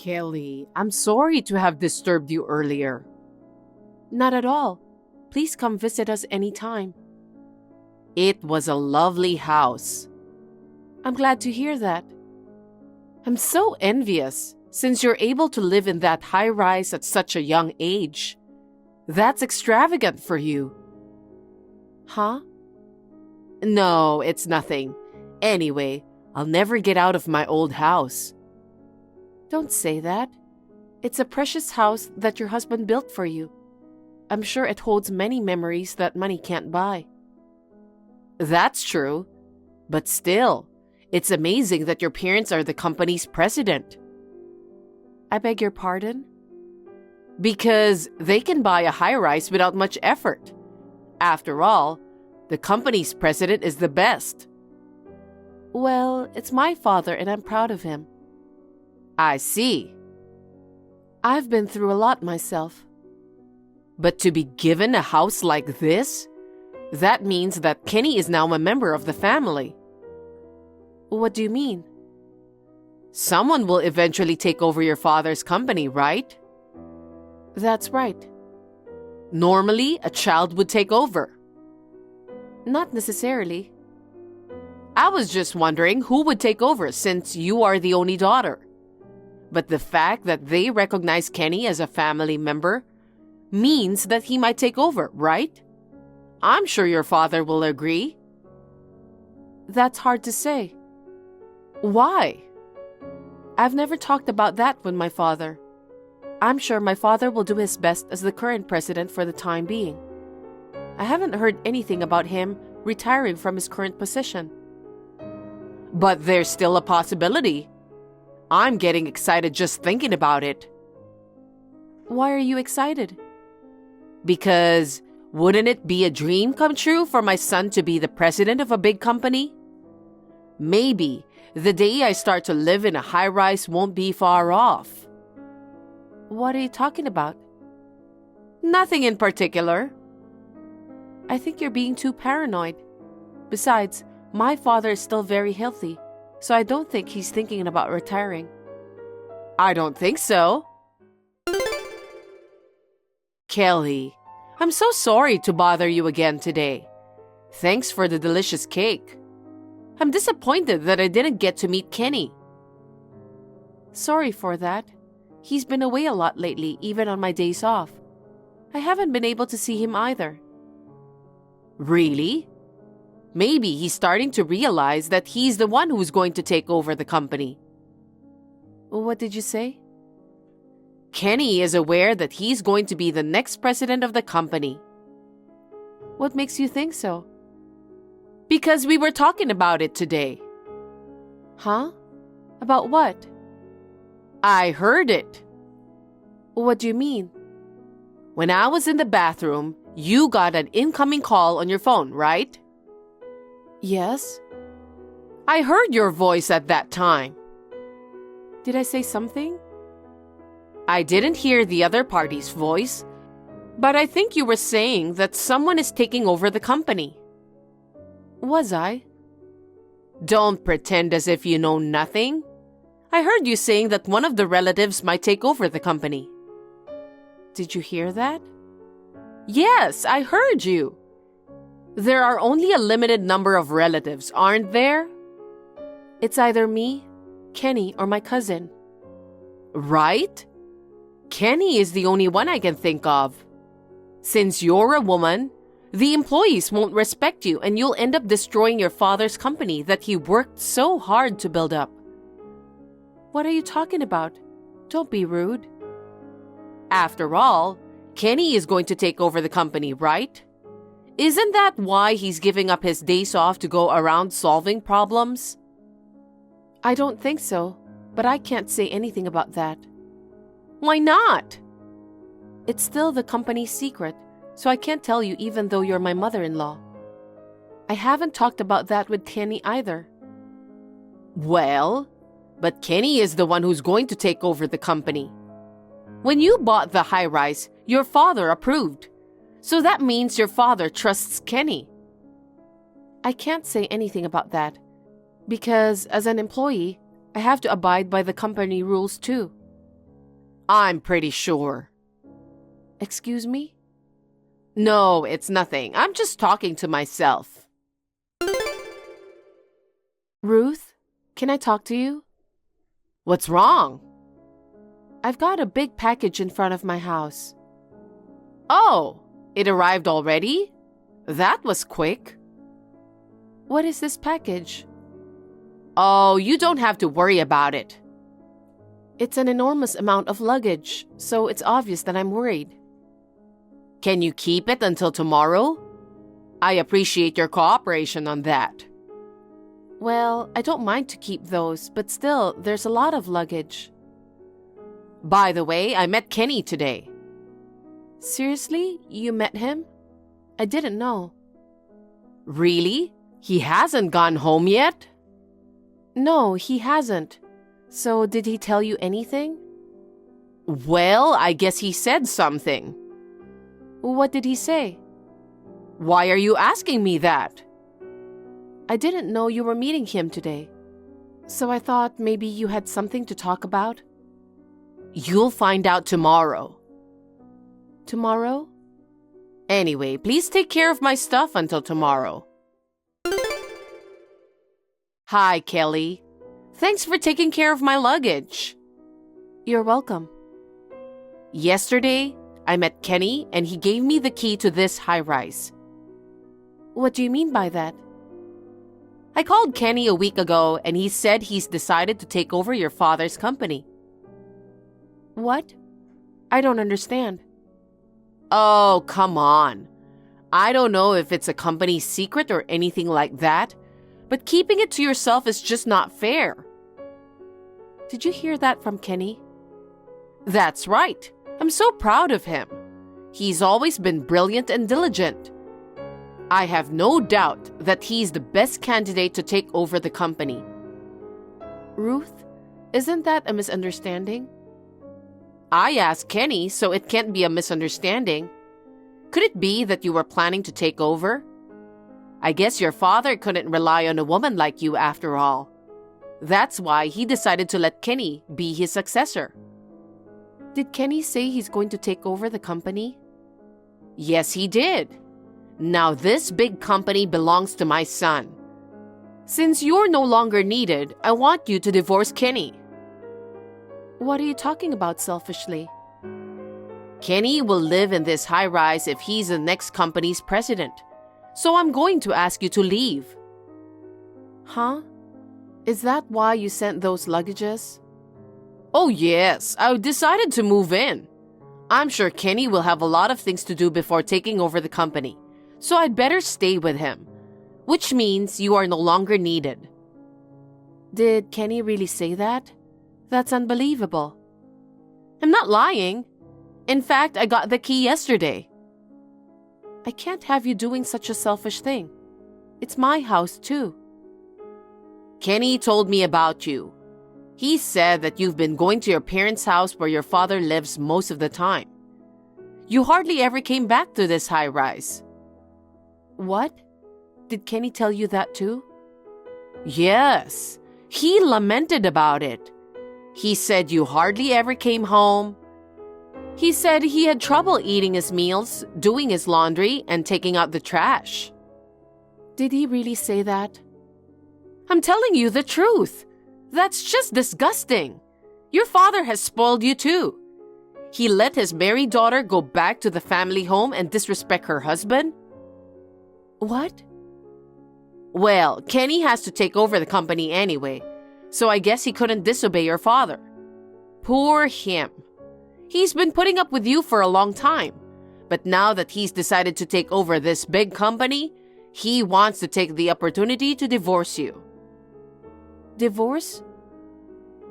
Kelly, I'm sorry to have disturbed you earlier. Not at all. Please come visit us anytime. It was a lovely house. I'm glad to hear that. I'm so envious since you're able to live in that high rise at such a young age. That's extravagant for you. Huh? No, it's nothing. Anyway, I'll never get out of my old house. Don't say that. It's a precious house that your husband built for you. I'm sure it holds many memories that money can't buy. That's true. But still, it's amazing that your parents are the company's president. I beg your pardon? Because they can buy a high-rise without much effort. After all, the company's president is the best. Well, it's my father and I'm proud of him. I see. I've been through a lot myself. But to be given a house like this? That means that Kenny is now a member of the family. What do you mean? Someone will eventually take over your father's company, right? That's right. Normally, a child would take over. Not necessarily. I was just wondering who would take over since you are the only daughter. But the fact that they recognize Kenny as a family member means that he might take over, right? I'm sure your father will agree. That's hard to say. Why? I've never talked about that with my father. I'm sure my father will do his best as the current president for the time being. I haven't heard anything about him retiring from his current position. But there's still a possibility. I'm getting excited just thinking about it. Why are you excited? Because wouldn't it be a dream come true for my son to be the president of a big company? Maybe the day I start to live in a high-rise won't be far off. What are you talking about? Nothing in particular. I think you're being too paranoid. Besides, my father is still very healthy, so I don't think he's thinking about retiring. I don't think so. Kelly, I'm so sorry to bother you again today. Thanks for the delicious cake. I'm disappointed that I didn't get to meet Kenny. Sorry for that. He's been away a lot lately, even on my days off. I haven't been able to see him either. Really? Maybe he's starting to realize that he's the one who's going to take over the company. What did you say? Kenny is aware that he's going to be the next president of the company. What makes you think so? Because we were talking about it today. Huh? About what? I heard it. What do you mean? When I was in the bathroom, you got an incoming call on your phone, right? Yes. I heard your voice at that time. Did I say something? I didn't hear the other party's voice, but I think you were saying that someone is taking over the company. Was I? Don't pretend as if you know nothing. I heard you saying that one of the relatives might take over the company. Did you hear that? Yes, I heard you. There are only a limited number of relatives, aren't there? It's either me, Kenny, or my cousin. Right? Kenny is the only one I can think of. Since you're a woman, the employees won't respect you and you'll end up destroying your father's company that he worked so hard to build up. What are you talking about? Don't be rude. After all, Kenny is going to take over the company, right? Isn't that why he's giving up his days off to go around solving problems? I don't think so, but I can't say anything about that. Why not? It's still the company's secret, so I can't tell you even though you're my mother-in-law. I haven't talked about that with Kenny either. Well, but Kenny is the one who's going to take over the company. When you bought the high-rise, your father approved. So that means your father trusts Kenny. I can't say anything about that, because as an employee, I have to abide by the company rules too. I'm pretty sure. Excuse me? No, it's nothing. I'm just talking to myself. Ruth, can I talk to you? What's wrong? I've got a big package in front of my house. Oh, it arrived already? That was quick. What is this package? Oh, you don't have to worry about it. It's an enormous amount of luggage, so it's obvious that I'm worried. Can you keep it until tomorrow? I appreciate your cooperation on that. Well, I don't mind to keep those, but still, there's a lot of luggage. By the way, I met Kenny today. Seriously? You met him? I didn't know. Really? He hasn't gone home yet? No, he hasn't. So did he tell you anything? Well, I guess he said something. What did he say? Why are you asking me that? I didn't know you were meeting him today. So I thought maybe you had something to talk about. You'll find out tomorrow. Tomorrow? Anyway, please take care of my stuff until tomorrow. Hi, Kelly. Thanks for taking care of my luggage. You're welcome. Yesterday, I met Kenny and he gave me the key to this high-rise. What do you mean by that? I called Kenny a week ago and he said he's decided to take over your father's company. What? I don't understand. Oh, come on. I don't know if it's a company secret or anything like that, but keeping it to yourself is just not fair. Did you hear that from Kenny? That's right. I'm so proud of him. He's always been brilliant and diligent. I have no doubt that he's the best candidate to take over the company. Ruth, isn't that a misunderstanding? I asked Kenny, so it can't be a misunderstanding. Could it be that you were planning to take over? I guess your father couldn't rely on a woman like you after all. That's why he decided to let Kenny be his successor. Did Kenny say he's going to take over the company? Yes, he did. Now this big company belongs to my son. Since you're no longer needed, I want you to divorce Kenny. What are you talking about selfishly? Kenny will live in this high-rise if he's the next company's president. So I'm going to ask you to leave. Huh? Is that why you sent those luggages? Oh yes, I decided to move in. I'm sure Kenny will have a lot of things to do before taking over the company. So I'd better stay with him. Which means you are no longer needed. Did Kenny really say that? That's unbelievable. I'm not lying. In fact, I got the key yesterday. I can't have you doing such a selfish thing. It's my house, too. Kenny told me about you. He said that you've been going to your parents' house where your father lives most of the time. You hardly ever came back to this high-rise. What? Did Kenny tell you that too? Yes. He lamented about it. He said you hardly ever came home. He said he had trouble eating his meals, doing his laundry, and taking out the trash. Did he really say that? I'm telling you the truth. That's just disgusting. Your father has spoiled you too. He let his married daughter go back to the family home and disrespect her husband. What? Well, Kenny has to take over the company anyway, so I guess he couldn't disobey your father. Poor him. He's been putting up with you for a long time, but now that he's decided to take over this big company, he wants to take the opportunity to divorce you. Divorce?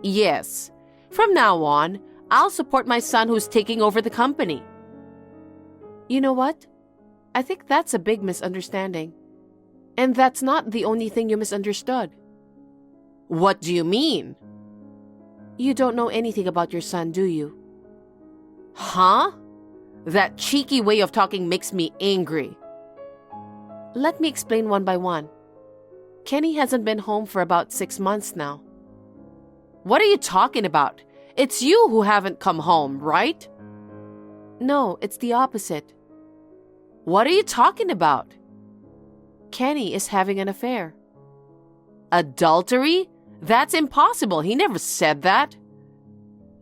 Yes. From now on, I'll support my son who's taking over the company. You know what? I think that's a big misunderstanding. And that's not the only thing you misunderstood. What do you mean? You don't know anything about your son, do you? Huh? That cheeky way of talking makes me angry. Let me explain one by one. Kenny hasn't been home for about 6 months now. What are you talking about? It's you who haven't come home, right? No, it's the opposite. What are you talking about? Kenny is having an affair. Adultery? That's impossible. He never said that.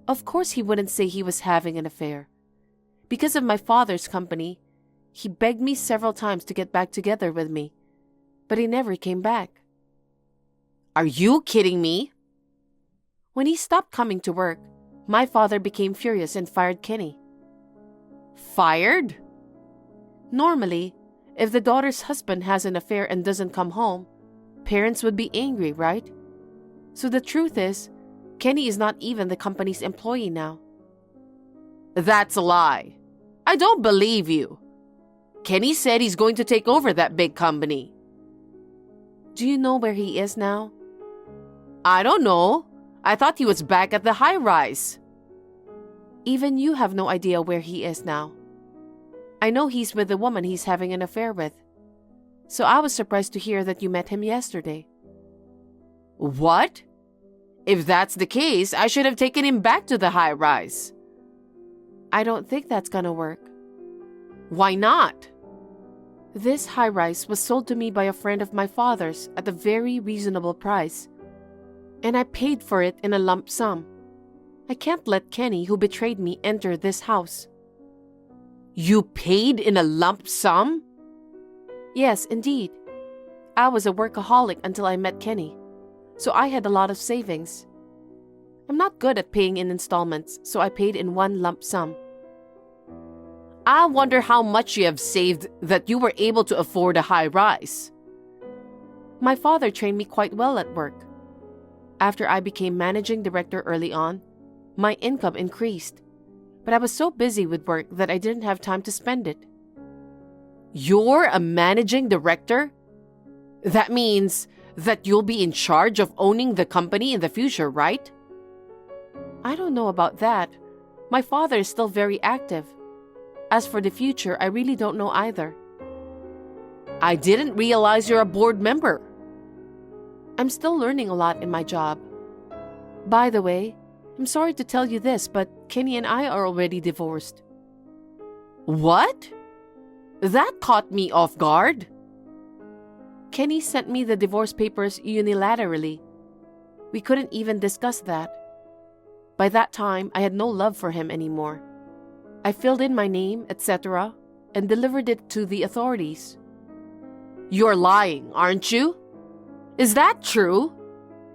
Of course he wouldn't say he was having an affair. Because of my father's company, he begged me several times to get back together with me, but he never came back. Are you kidding me? When he stopped coming to work, my father became furious and fired Kenny. Fired? Normally, if the daughter's husband has an affair and doesn't come home, parents would be angry, right? So the truth is, Kenny is not even the company's employee now. That's a lie. I don't believe you. Kenny said he's going to take over that big company. Do you know where he is now? I don't know. I thought he was back at the high-rise. Even you have no idea where he is now. I know he's with the woman he's having an affair with. So I was surprised to hear that you met him yesterday. What? If that's the case, I should have taken him back to the high-rise. I don't think that's gonna work. Why not? This high-rise was sold to me by a friend of my father's at a very reasonable price, and I paid for it in a lump sum. I can't let Kenny, who betrayed me, enter this house. You paid in a lump sum? Yes, indeed. I was a workaholic until I met Kenny, so I had a lot of savings. I'm not good at paying in installments, so I paid in one lump sum. I wonder how much you have saved that you were able to afford a high rise. My father trained me quite well at work. After I became managing director early on, my income increased, but I was so busy with work that I didn't have time to spend it. You're a managing director? That means that you'll be in charge of owning the company in the future, right? I don't know about that. My father is still very active. As for the future, I really don't know either. I didn't realize you're a board member. I'm still learning a lot in my job. By the way, I'm sorry to tell you this, but Kenny and I are already divorced. What? That caught me off guard. Kenny sent me the divorce papers unilaterally. We couldn't even discuss that. By that time, I had no love for him anymore. I filled in my name, etc., and delivered it to the authorities. You're lying, aren't you? Is that true?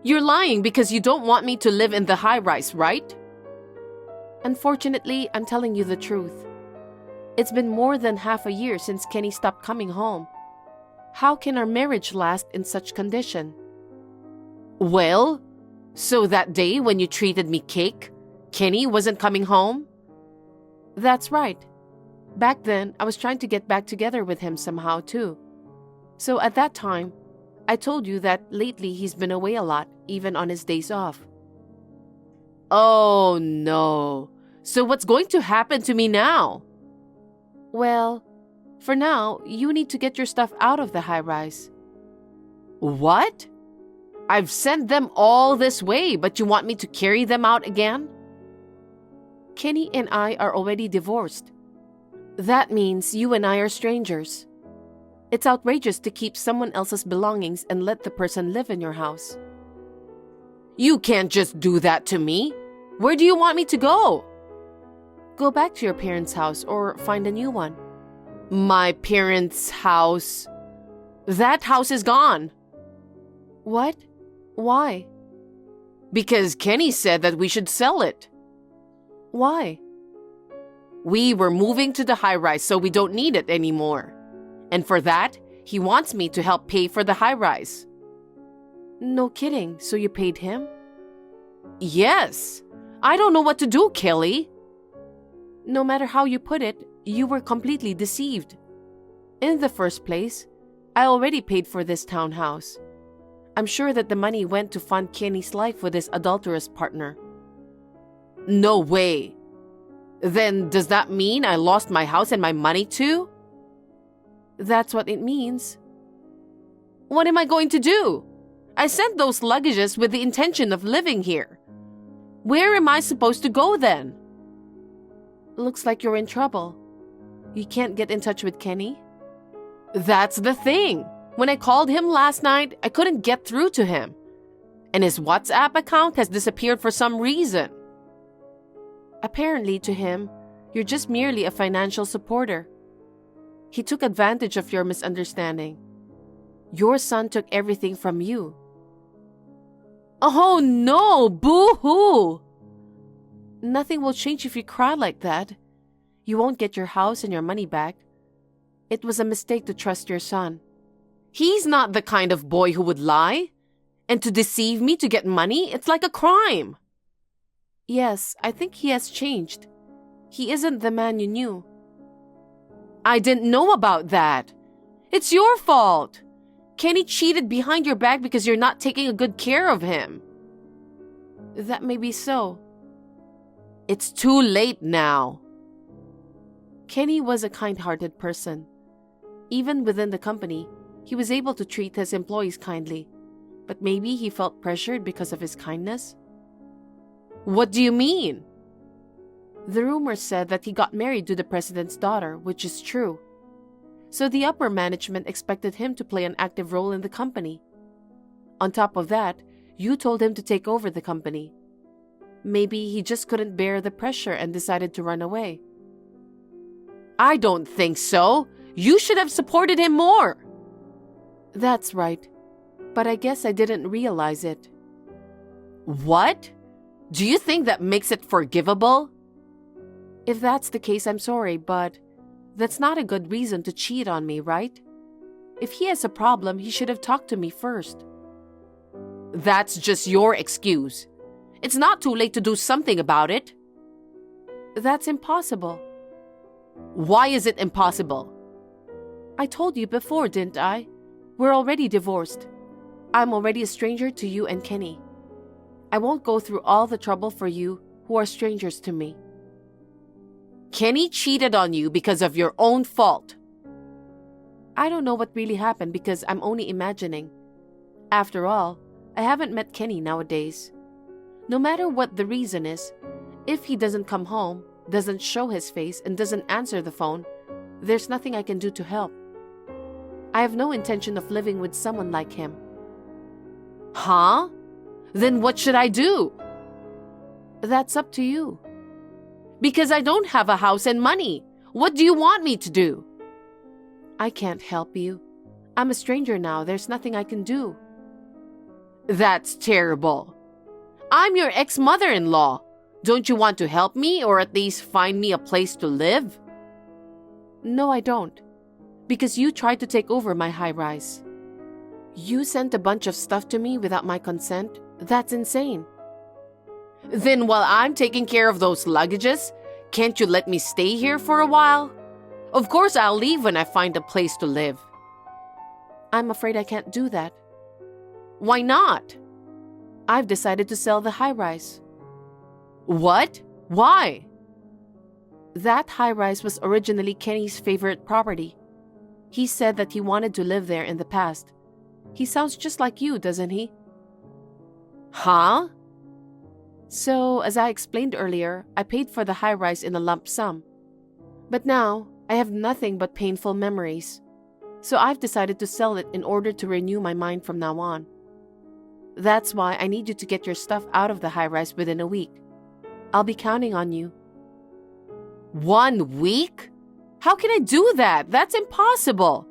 You're lying because you don't want me to live in the high-rise, right? Unfortunately, I'm telling you the truth. It's been more than half a year since Kenny stopped coming home. How can our marriage last in such condition? Well, so that day when you treated me cake, Kenny wasn't coming home? That's right. Back then, I was trying to get back together with him somehow too. So at that time, I told you that lately he's been away a lot, even on his days off. Oh no. So what's going to happen to me now? Well, for now, you need to get your stuff out of the high-rise. What? I've sent them all this way, but you want me to carry them out again? Kenny and I are already divorced. That means you and I are strangers. It's outrageous to keep someone else's belongings and let the person live in your house. You can't just do that to me. Where do you want me to go? Go back to your parents' house or find a new one. My parents' house? That house is gone. What? Why? Because Kenny said that we should sell it. Why? We were moving to the high-rise, so we don't need it anymore. And for that, he wants me to help pay for the high-rise. No kidding, so you paid him? Yes. I don't know what to do, Kelly. No matter how you put it, you were completely deceived. In the first place, I already paid for this townhouse. I'm sure that the money went to fund Kenny's life with his adulterous partner. No way. Then does that mean I lost my house and my money too? That's what it means. What am I going to do? I sent those luggages with the intention of living here. Where am I supposed to go then? Looks like you're in trouble. You can't get in touch with Kenny? That's the thing. When I called him last night, I couldn't get through to him. And his WhatsApp account has disappeared for some reason. Apparently, to him, you're just merely a financial supporter. He took advantage of your misunderstanding. Your son took everything from you. Oh no, boo-hoo! Nothing will change if you cry like that. You won't get your house and your money back. It was a mistake to trust your son. He's not the kind of boy who would lie. And to deceive me to get money, it's like a crime. Yes, I think he has changed. He isn't the man you knew. I didn't know about that. It's your fault. Kenny cheated behind your back because you're not taking a good care of him. That may be so. It's too late now. Kenny was a kind-hearted person. Even within the company, he was able to treat his employees kindly. But maybe he felt pressured because of his kindness? What do you mean? The rumor said that he got married to the president's daughter, which is true. So the upper management expected him to play an active role in the company. On top of that, you told him to take over the company. Maybe he just couldn't bear the pressure and decided to run away. I don't think so. You should have supported him more. That's right. But I guess I didn't realize it. What? Do you think that makes it forgivable? If that's the case, I'm sorry, but that's not a good reason to cheat on me, right? If he has a problem, he should have talked to me first. That's just your excuse. It's not too late to do something about it. That's impossible. Why is it impossible? I told you before, didn't I? We're already divorced. I'm already a stranger to you and Kenny. I won't go through all the trouble for you who are strangers to me. Kenny cheated on you because of your own fault. I don't know what really happened because I'm only imagining. After all, I haven't met Kenny nowadays. No matter what the reason is, if he doesn't come home, doesn't show his face, and doesn't answer the phone, there's nothing I can do to help. I have no intention of living with someone like him. Huh? Then what should I do? That's up to you. Because I don't have a house and money. What do you want me to do? I can't help you. I'm a stranger now. There's nothing I can do. That's terrible. I'm your ex-mother-in-law. Don't you want to help me or at least find me a place to live? No, I don't. Because you tried to take over my high-rise. You sent a bunch of stuff to me without my consent. That's insane. Then while I'm taking care of those luggages, can't you let me stay here for a while? Of course I'll leave when I find a place to live. I'm afraid I can't do that. Why not? I've decided to sell the high-rise. What? Why? That high-rise was originally Kenny's favorite property. He said that he wanted to live there in the past. He sounds just like you, doesn't he? Huh? So, as I explained earlier, I paid for the high-rise in a lump sum. But now, I have nothing but painful memories. So I've decided to sell it in order to renew my mind from now on. That's why I need you to get your stuff out of the high-rise within a week. I'll be counting on you. 1 week? How can I do that? That's impossible.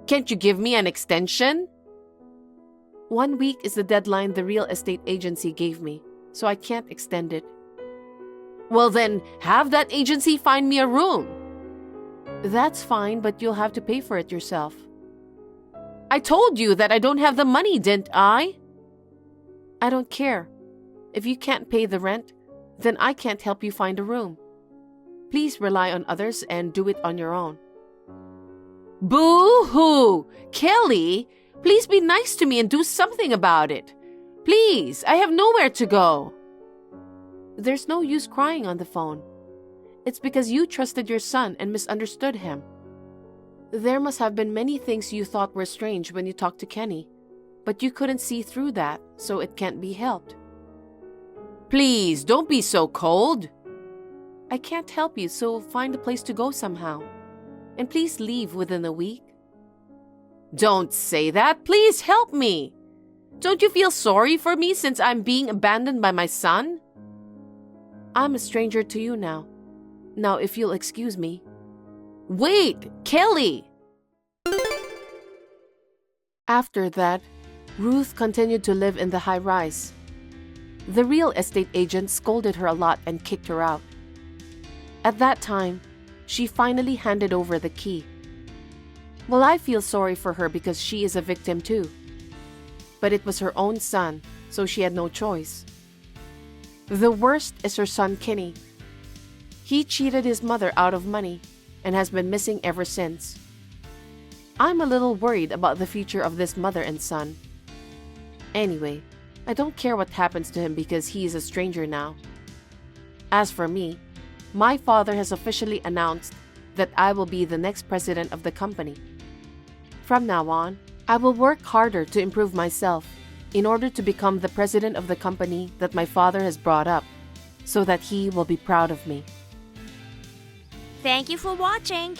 Can't you give me an extension? 1 week is the deadline the real estate agency gave me, so I can't extend it. Well then, have that agency find me a room. That's fine, but you'll have to pay for it yourself. I told you that I don't have the money, didn't I? I don't care. If you can't pay the rent, then I can't help you find a room. Please rely on others and do it on your own. Boo-hoo! Kelly, please be nice to me and do something about it. Please, I have nowhere to go. There's no use crying on the phone. It's because you trusted your son and misunderstood him. There must have been many things you thought were strange when you talked to Kenny, but you couldn't see through that, so it can't be helped. Please, don't be so cold. I can't help you, so find a place to go somehow. And please leave within a week. Don't say that. Please help me. Don't you feel sorry for me since I'm being abandoned by my son? I'm a stranger to you now. Now, if you'll excuse me. Wait, Kelly! After that, Ruth continued to live in the high-rise. The real estate agent scolded her a lot and kicked her out. At that time, she finally handed over the key. Well, I feel sorry for her because she is a victim too. But it was her own son, so she had no choice. The worst is her son Kenny. He cheated his mother out of money and has been missing ever since. I'm a little worried about the future of this mother and son. Anyway, I don't care what happens to him because he is a stranger now. As for me, my father has officially announced that I will be the next president of the company. From now on, I will work harder to improve myself in order to become the president of the company that my father has brought up, so that he will be proud of me. Thank you for watching.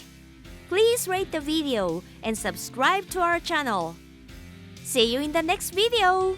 Please rate the video and subscribe to our channel. See you in the next video.